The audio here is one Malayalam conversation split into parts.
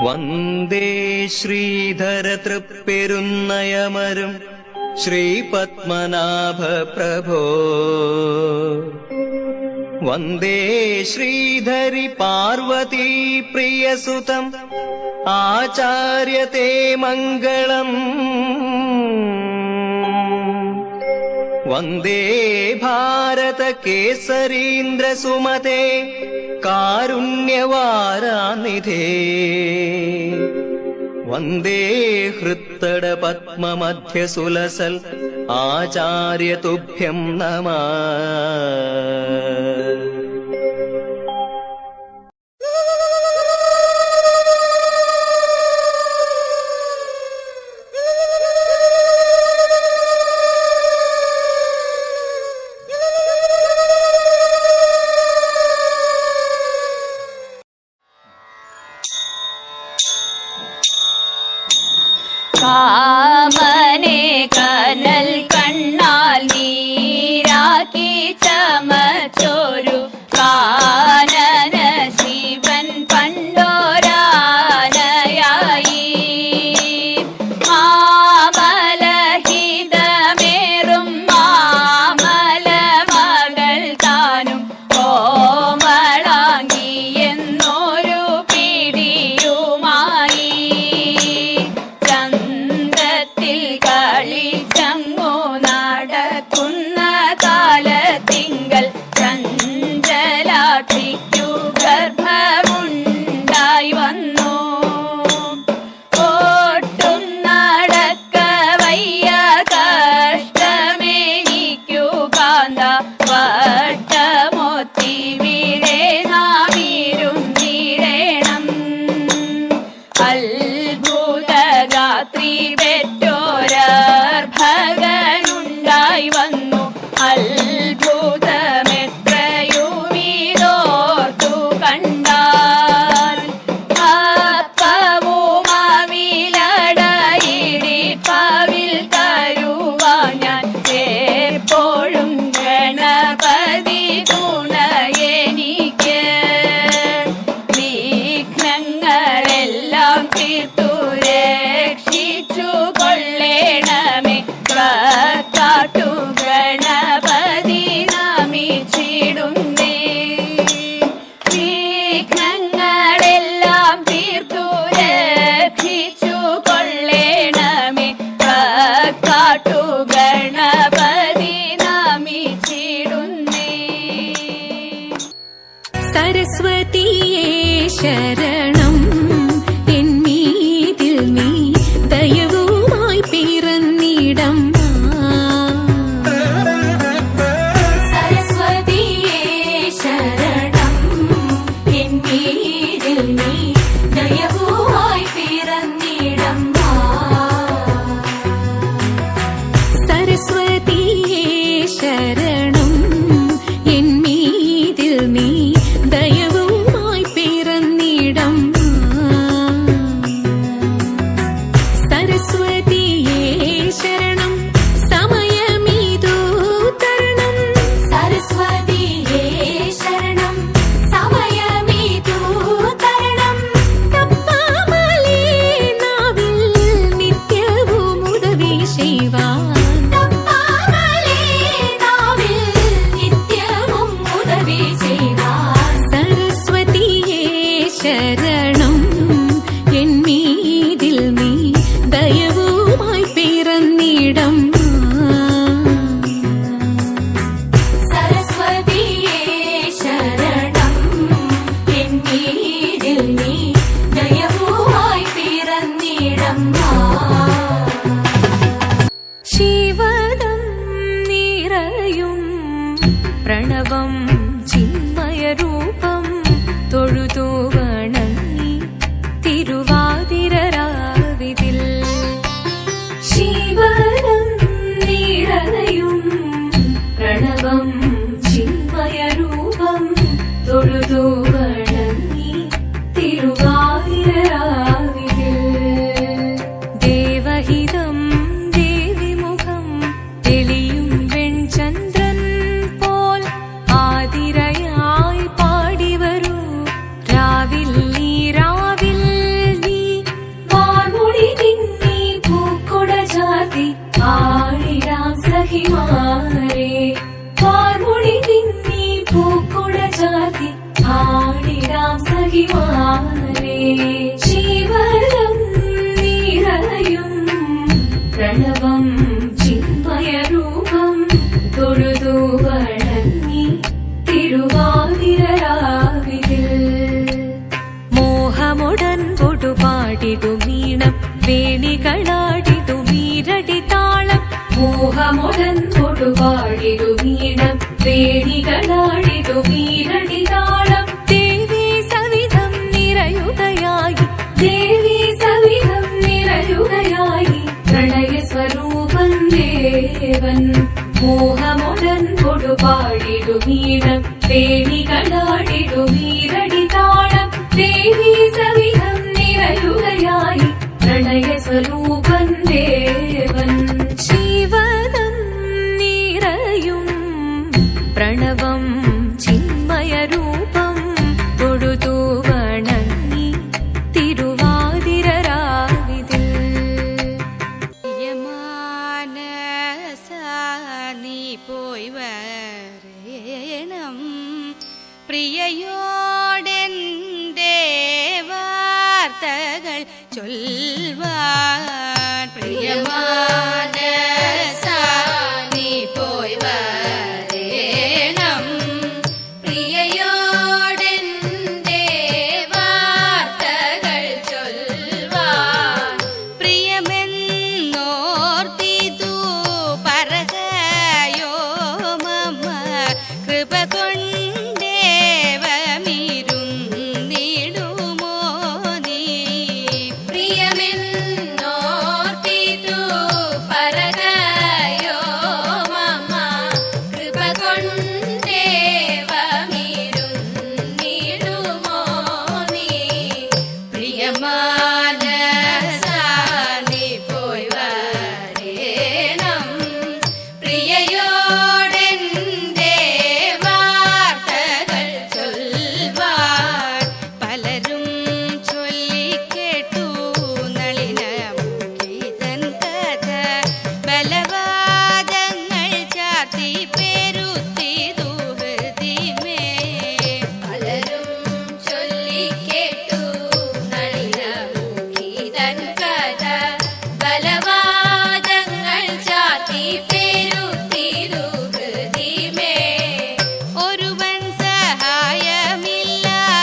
വന്ദേ ശ്രീധര തൃപ്പെരുന്നയമരും ശ്രീപത്മനാഭ പ്രഭോ. വന്ദേ ശ്രീധരി പാർവതീ പ്രിയസുതം ആചാര്യത്തെ മംഗളം. വന്ദേ ഭാരത കേസരീന്ദ്ര സുമതേ കാരുണ്യവാരാനിധേ. വന്ദേ ഹൃത്തട പത്മമധ്യ സുലസൽ ആചാര്യ തുഭ്യം നമഃ. കാമനെ കനൽ കണ്ണാൽ നീരാക്കി ചമച്ചൊരു കാനന ശിവൻ പണ്ടോരാനയായി. മാമലഹിതമേറും മാമല മകൾ താനും കോമളാങ്കി എന്നൊരു പിടിയുമായി കളിച്ചങ്ങു നടക്കുന്ന കാലത്തിങ്കൽ ചഞ്ചലാക്ഷിക്കു ഗർഭമുണ്ടായി വന്നു. ഓട്ടും നടക്ക വയ്യ കഷ്ടമേനിക്കു കാന്ത വട്ടമൊത്തി വീഴേ നാമിരുന്നിടേണം. അത്ഭുതഗാത്രി ഭഗനുണ്ടായി വന്നു. അത്ഭുതമെത്രയുമിതോർത്തു കണ്ടാൽ അപ്പവുമാവിലടയിടിപ്പവിൽ തരുവാൻ ഞാൻ എപ്പോഴും ഗണപതി തുണയെനിക്ക്. വിഘ്നങ്ങളെല്ലാം തീർത്തു രക്ഷിച്ചു കൊള്ളേണമേ. കാട്ടു ഗണപതി നമിച്ചിടുന്നേ. വിഘ്നങ്ങളെല്ലാം തീർത്തു രക്ഷിച്ചു കൊള്ളേണമേ. കാട്ടു ഗണപതി നമിച്ചിടുന്നേ. സരസ്വതിയേ ശരണം, എന്നീതിൽ നീ ദയവുമായി പിറന്നിടം. സരസ്വതിയേ ശരണം, എന്നീതിൽ നീ ദയവുമായി പിറന്നിടം. സരസ്വതിയേ ശരണം, എന്നീതിൽ നീ ദയവുമായി പിറന്നിടം. സരസ്വതിയേ ശരണം, സമയമിതു തരണം. സരസ്വതിയേ ശരണം, സമയമിതു തരണം. തപ്പാമലേ നാവിൽ നിത്യവും ഉദവി ചെയ്യുവാൻ. തപ്പാമലേ നാവിൽ നിത്യവും ഉദവി ചെയ്യുവാൻ. സരസ്വതിയേ ശരണം, എന്നീതിൽ നീ ദയവുമായി പിറന്നിടം. സരസ്വതിയേ ശരണം, എന്നീതിൽ നീ ദയവുമായി പിറന്നിടം. ശിവദം നിറയും പ്രണവം ചിന്മയരൂപം തൊഴുതു വണങ്ങി മഹിമാനേ ശിവനം നിറയും പ്രണവം ചിന്മയരൂപം തൊഴുതു വണങ്ങി തിരുവാതിരരാവിതിൽ മോഹമുടൻ കൊടുപാടിടുമീണം വേണികളാടിടുമീരടി താളം മോഹമുടൻ കൊടുപാടിടുമീണം വേണികളാടിടുമീരടി താളം ദേവി സവിധം നിറയുകയായി ദേവി സവിധം നിറയുകയായി പ്രണയ സ്വരൂപൻ ദേവൻ മോഹമുടൻ കൊടുപാടിടുമീണം വേണികളാടിടുമീരടി താളം ദേവി സവിധം നിറയുകയായി പ്രണയ സ്വരൂപൻ ദേവൻ ശിവനം നിറയും പ്രണവം ചിന്മയരൂപം തൊഴുതു വണങ്ങി തിരുവാതിരരാവിതിൽ നീ പോയി വരേണം പ്രിയയോടെന്റെ വാർത്തകൾ ചൊൽവാൻ പ്രിയമാനസാ നീ പോയി വരേണം പ്രിയയോടെന്റെ വാർത്തകൾ ചൊൽവാൻ പ്രിയമെന്നോർത്തിതു പറകയോ മമ കൃപ കൊണ്ടേവമിരുന്നിടുമോ നീ പ്രിയമെന്നോർത്തിതു പറകയോ മമ കൃപ കൊണ്ടേവമിരുന്നിടുമോ നീ പ്രിയമാനസാ നീ പോയി വരേണം പ്രിയയോടെന്റെ വാർത്തകൾ ചൊൽവാൻ പലരും ചൊല്ലിക്കേട്ടു നളിനമുഖിതൻ കഥ ബലവാദങ്ങൾ ചാർത്തി പെരുത്തിതു ഹൃദിമേ പലരും ചൊല്ലിക്കേട്ടു നളിനമുഖിതൻ കഥ ബലവാദങ്ങൾ ചാർത്തി പെരുത്തിതു ഹൃദിമേ ഒരുവൻ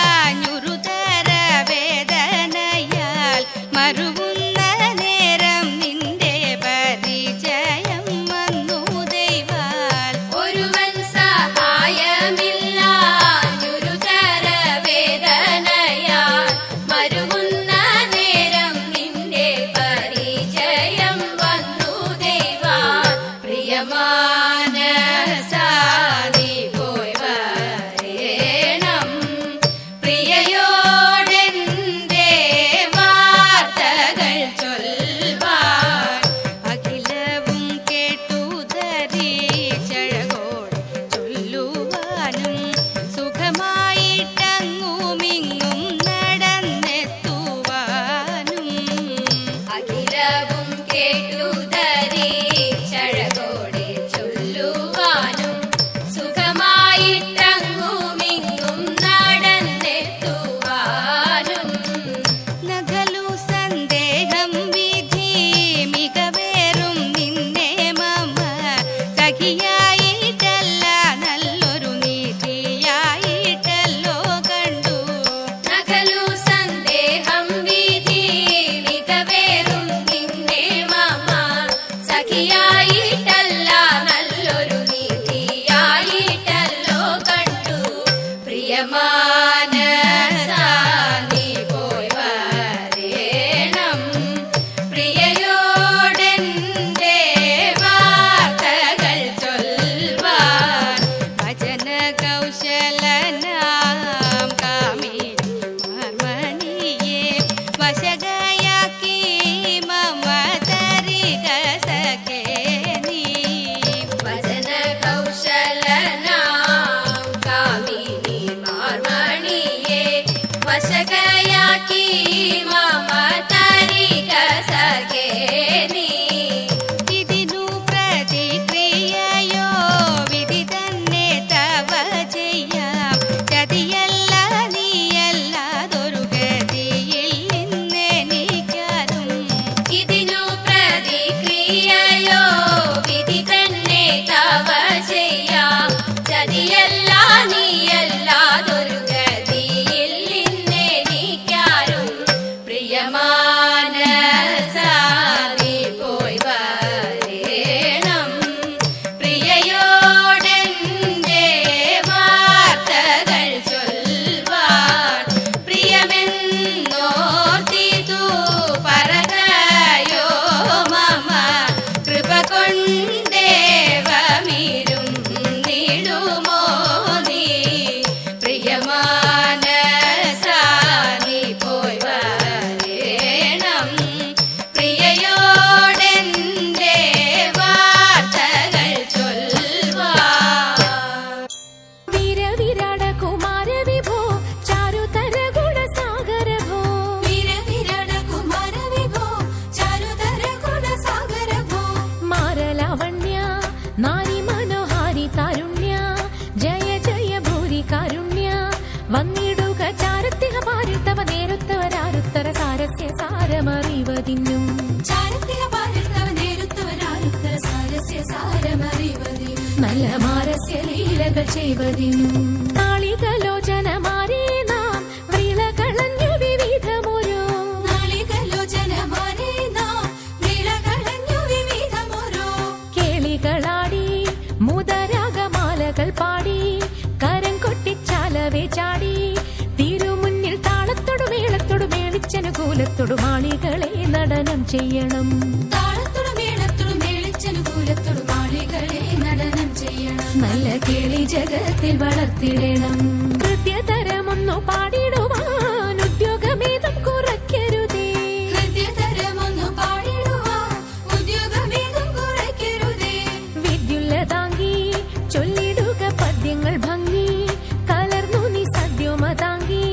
സഹായമില്ലാഞ്ഞുരുതര വേദനയാൽ മറുവുന്ന നേരം നിന്റെ പരിചയം വന്നു ദൈവാൽ ഒരുവൻ സഹായമില്ലാഞ്ഞുരുതര വേദനയാൽ മറുവുന്ന നേരം നിന്റെ പരിചയം വന്നു ദൈവാൽ പ്രിയമാനസാ നീ പോയി വരേണം പ്രിയയോടെന്റെ വാർത്തകൾ ചൊൽവാൻ അഖിലവും കേട്ടു ധരിച്ചഴകോടെ ചൊല്ലുവാനും സുഖമായിട്ടങ്ങുമിങ്ങും നടന്നെത്തുവാനും അഖിലവും കേട്ടു ധരിച്ചഴകോടെ ചൊല്ലുവാനും സുഖമായിട്ടങ്ങുമിങ്ങും നടന്നെത്തുവാനും നഖലു സന്ദേഹം വിധി മികവേറും നിന്നെ മമ സഖിയായിട്ടല്ല നല്ലൊരു നീതിയായിട്ടല്ലോ കണ്ടു നഖലു സന്ദേഹം വിധി മികവേറും നിന്നെ മമ സഖിയായിട്ടല്ല നല്ലൊരു നീതിയായിട്ടല്ലോ കണ്ടു പ്രിയമാനസാ നീ പോയി വരേണം പ്രിയയോടെന്റെ വാർത്തകൾ ചൊൽവാൻ ഭജന കൗശലനാം കാമിനി മാർമണിയെ വശകയാക്കി മമ തരിക സഖേ നീ ഭജന കൗശലനാം കാമിനി മാർമണിയെ വശകയാക്കി മമ തരിക സഖേ നീ ഇതിനു പ്രതിക്രിയയോ വിധി തന്നെ തവ ചെയ്യാം ചതിയല്ല നീയല്ല പൂജകൾ ചെയ്വതിനും നാളികലോചനമാരെ നാം വിളകളഞ്ഞു വിവിധമോരോ കേളികളാടി മുതരാഗമാലകൾ പാടി കരം കൊട്ടിച്ചാലവേ ചാടി തിരുമുന്നിൽ താളത്തോടു മേളത്തോടു മേളിച്ചനുകൂലത്തോടു മാളികളെ നടനം ചെയ്യണം നല്ല കേളി ജഗത്തിൽ വളർത്തിടണം കൃത്യതരമൊന്നു പാടിടുവാൻ ഉദ്യോഗമേതും കുറയ്ക്കരുതേ വിദ്യുല്ലതാങ്കി ചൊല്ലിടുക പദ്യങ്ങൾ ഭംഗി കലർന്നു നീ സദ്യോമതാങ്കി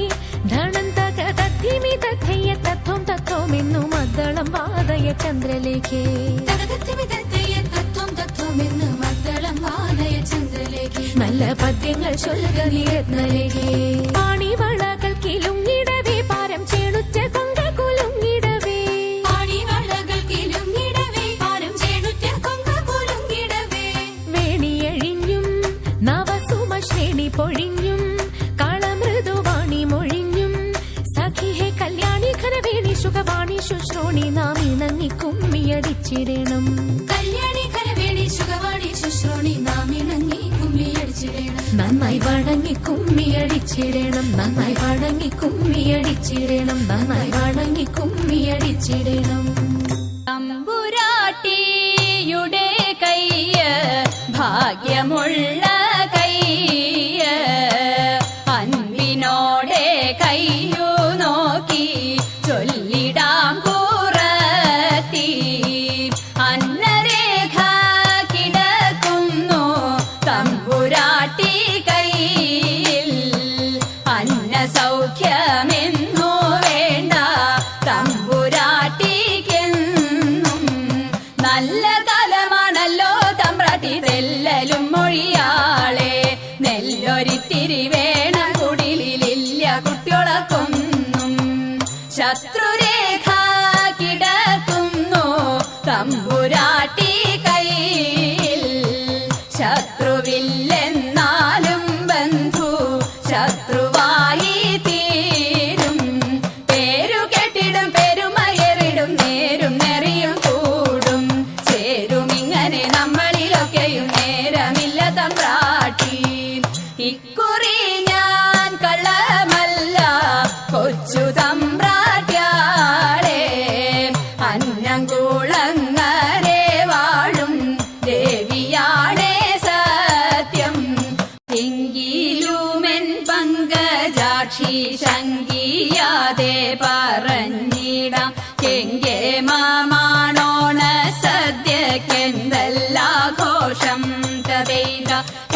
ധനം തക തദ്ധിമി തഥയ്യ തത്വം തത്വമെന്നു മദ്ദളം വാദയ ചന്ദ്രലേഖേ നല്ല പദ്യങ്ങൾ ചൊല്ലുക നിരത്നലേഖേ പാണിവളകൾ കിലുങ്ങിടവേ പാരം ചേണുറ്റ കൊങ്ക കുലുങ്ങിടവേ വേണിയഴിഞ്ഞും നവസുമ ശ്രേണി പൊഴിഞ്ഞും കളമൃദുവാണി മൊഴിഞ്ഞും സഖിഹെ കല്യാണി ഘനവേണി സുഖവാണി ശുശ്രോണി നാം ഇണങ്ങി കുമ്മിയടിച്ചിടണം നന്നായി വണങ്ങി കുമ്മിയടിച്ചിടണം നന്നായി വണങ്ങി കുമ്മിയടിച്ചിടണം നന്നായി വണങ്ങി കുമ്മിയടിച്ചിടണം തമ്പുരാട്ടിയുടെ കയ്യ് ഭാഗ്യമുള്ള കയ്യ് അൻപിനോടെ കയ്യു നോക്കി ചൊല്ലിടാം കൂറത്തി അന്നരേഖ കിടക്കുന്നു തമ്പുരാട്ടി കയ്യിൽ അന്ന സൗഖ്യമെന്നു വേണ്ട തമ്പുരാട്ടിക്കെന്നും നല്ല കാലമാണല്ലോ തമ്പ്രാട്ടി തെല്ലലും മൊഴിയാളെ നെല്ലൊരിത്തിരി വേണം കുടിലില്ല കുട്ടികളൊക്കൊന്നും ശത്രുരേഖ കിടക്കുന്നു തമ്പുരാട്ടി കയ്യിൽ ശത്രുവില്ലെന്നാലും ബന്ധു ശത്രുവായി തീരും പേരു കെട്ടിടും പെരുമയറിടും നേരും നെറിയും കൂടും ചേരും ഇങ്ങനെ നമ്മളിലൊക്കെയും നേരമില്ല തമ്പ്രാട്ടി ഇക്കുറി ഞാൻ കള്ളമല്ല കൊച്ചു തമ്പ്രാട്യാളെ അന്നംകുളങ്ങരെ വാഴും ദേവിയാണേ സത്യം എങ്കിലുമെൻ പങ്കജാക്ഷി ശങ്കിയാതെ പറഞ്ഞിടാം കെങ്കേ മാമാണോണ സദ്യക്കെന്തല്ലാഘോഷം തതൈത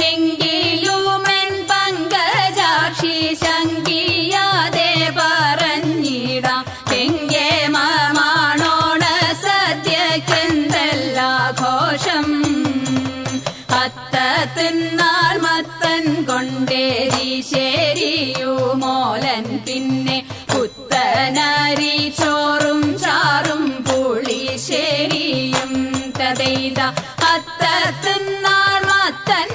എങ്കിലുമെൻ പങ്കജാക്ഷി ശങ്കിയാതെ പറഞ്ഞിടാം കെങ്കേ മാമാണോണ സദ്യക്കെന്തല്ലാഘോഷം അത്തത്തിന്നാൾ മത്തൻ കൊണ്ടേരിശേരിയുമോലൻ പിന്നെ പുത്തനരി ചോറും ചാറും പുളിശ്ശേരിയും തതൈത അത്തത്തിന്നാൾ മത്തൻ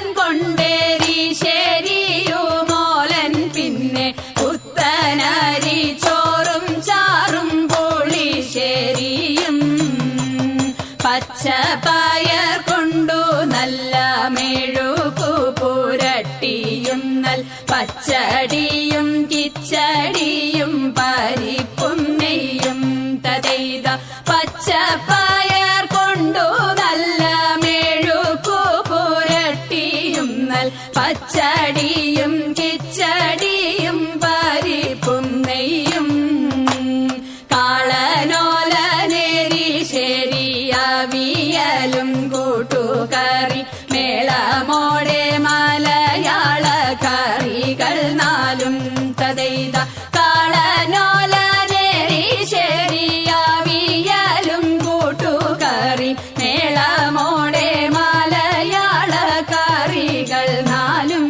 കൊണ്ടേരിശേരിയുമോലൻ പിന്നെ പുത്തനരി ചോറും ചാറും പുളിശ്ശേരിയും പച്ചപ്പയർ കൊണ്ടു നല്ല മെഴുകു പുരട്ടിയും നൽ പച്ചടിയും കിച്ചടിയും പരിപ്പും നെയ്യും തതൈത പച്ചപ്പയർ കൊണ്ടു നല്ല മെഴുകു പുരട്ടിയും നൽ പച്ചടിയും കിച്ചടിയും പരിപ്പും നെയ്യും കാളനോലനേരി ശരിയവിയലും കൂട്ടുകറി മേളമോടെ മലയാള കറികൾ നാലും തതൈത കാളനോലനേരി ശരിയവിയലും കൂട്ടുകറി മേളമോടെ മലയാള കറികൾ നാലും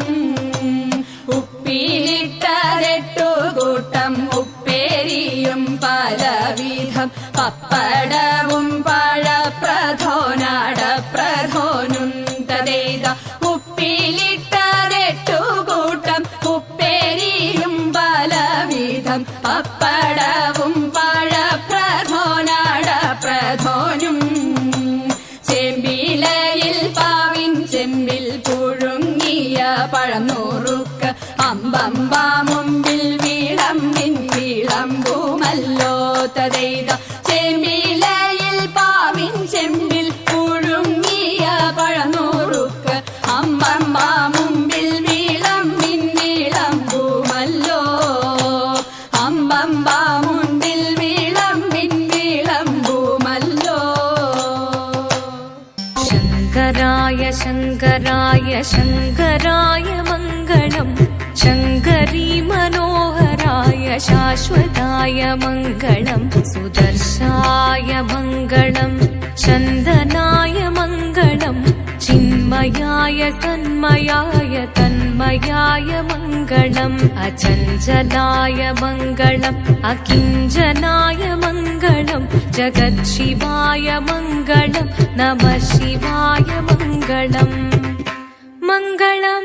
ഉപ്പിലിട്ടതെട്ടു കൂട്ടം ഉപ്പേരിയും പലവിധം പപ്പടവും പഴപ്രധോനടപ്രധോനും തതൈത ഉപ്പിലിട്ടതെ പപ്പടവും പഴപ്രഥോനാടപ്രഥോനും ചെമ്പിലയിൽ പാവിൻ ചെമ്പിൽ പുഴുങ്ങിയ പഴനൂറുക്ക് അമ്പമ്പാ മുമ്പിൽ വിളമ്പിൻ വിളമ്പുമല്ലോ തതെയ്ത ചെമ്പിലയിൽ പാവിൻ ചെമ്പിൽ പുഴുങ്ങിയ പഴനൂറുക്ക് അമ്പമ്പാ മുമ്പിൽ വിളമ്പിൻ വിളമ്പുമല്ലോ അമ്പമ്പാ മുമ്പിൽ വിളമ്പിൻ വിളമ്പുമല്ലോ. ശങ്കരായ ശങ്കരായ ശങ്കരായ മംഗളം ശങ്കരീ മനോഹരായ ശാശ്വതായ മംഗളം സുദർശായ മംഗളം ചന്ദനായ മംഗളം ചിന്മയായ സന്മയായ തന്മയായ മംഗളം അചഞ്ചലായ മംഗളം അകിഞ്ചനായ മംഗളം ജഗത്ശിവായ മംഗളം നമഃ ശിവായ മംഗളം മംഗളം